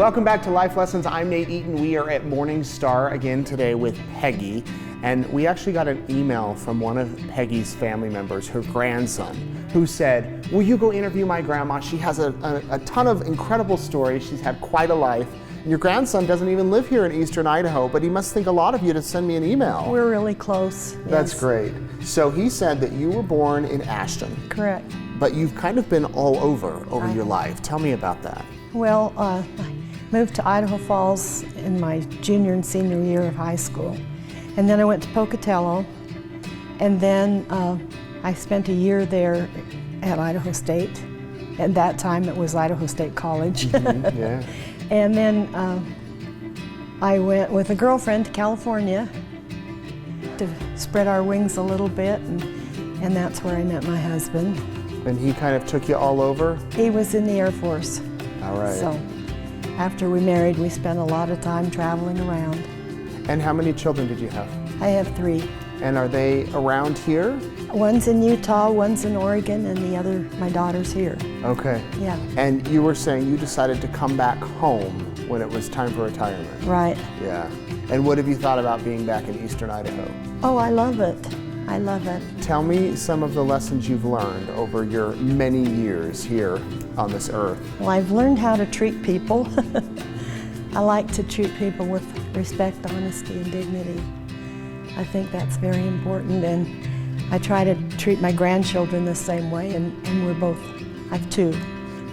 Welcome back to Life Lessons. I'm Nate Eaton. We are at MorningStar again today with Peggy. And we actually got an email from one of Peggy's family members, her grandson, who said, will you go interview my grandma? She has a ton of incredible stories. She's had quite a life. And your grandson doesn't even live here in eastern Idaho, but he must think a lot of you to send me an email. We're really close. That's yes. great. So he said that you were born in Ashton. Correct. But you've kind of been all over your life. Tell me about that. Well, I moved to Idaho Falls in my junior and senior year of high school. And then I went to Pocatello. And then I spent a year there at Idaho State. At that time it was Idaho State College. Mm-hmm, yeah. And then I went with a girlfriend to California to spread our wings a little bit, and that's where I met my husband. And he kind of took you all over? He was in the Air Force. All right. So after we married, we spent a lot of time traveling around. And how many children did you have? I have 3. And are they around here? One's in Utah, one's in Oregon, and the other, my daughter's here. Okay. Yeah. And you were saying you decided to come back home when it was time for retirement. Right. Yeah. And what have you thought about being back in eastern Idaho? Oh, I love it. I love it. Tell me some of the lessons you've learned over your many years here on this earth. Well, I've learned how to treat people. I like to treat people with respect, honesty, and dignity. I think that's very important, and I try to treat my grandchildren the same way, and I have 2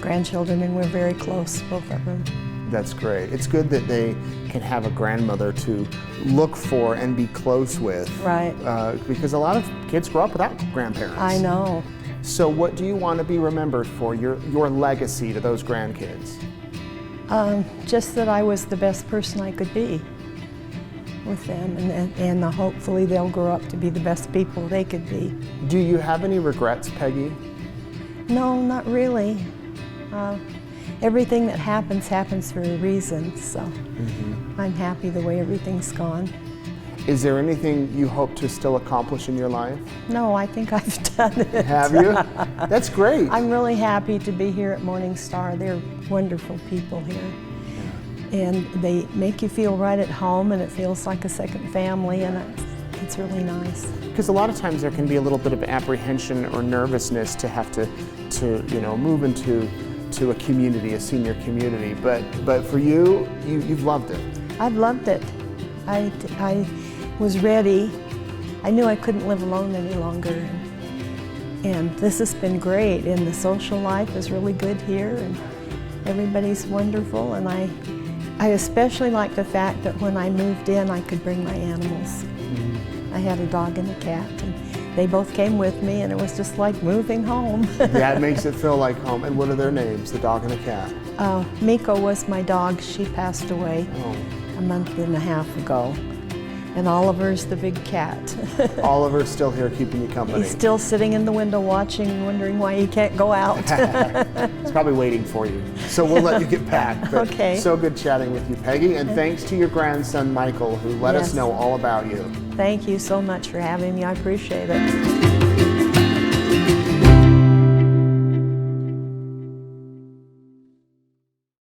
grandchildren, and we're very close, both of them. That's great. It's good that they can have a grandmother to look for and be close with. Right. Because a lot of kids grow up without grandparents. I know. So what do you want to be remembered for, your legacy to those grandkids? Just that I was the best person I could be with them, and hopefully they'll grow up to be the best people they could be. Do you have any regrets, Peggy? No, not really. Everything that happens for a reason, so I'm happy the way everything's gone. Is there anything you hope to still accomplish in your life? No, I think I've done it. Have you? That's great. I'm really happy to be here at MorningStar. They're wonderful people here. And they make you feel right at home, and it feels like a second family, and it's really nice. Because a lot of times there can be a little bit of apprehension or nervousness to have to move into a community, a senior community. But for you, you've loved it. I've loved it. I was ready. I knew I couldn't live alone any longer. And this has been great. And the social life is really good here, and everybody's wonderful. And I especially like the fact that when I moved in, I could bring my animals. I had a dog and a cat, and they both came with me, and it was just like moving home. Yeah, it makes it feel like home. And what are their names, the dog and the cat? Miko was my dog. She passed away a month and a half ago. And Oliver's the big cat. Oliver's still here keeping you company. He's still sitting in the window watching, wondering why he can't go out. He's probably waiting for you. So we'll let you get back. But okay. So good chatting with you, Peggy. And thanks to your grandson, Michael, who let us know all about you. Thank you so much for having me. I appreciate it.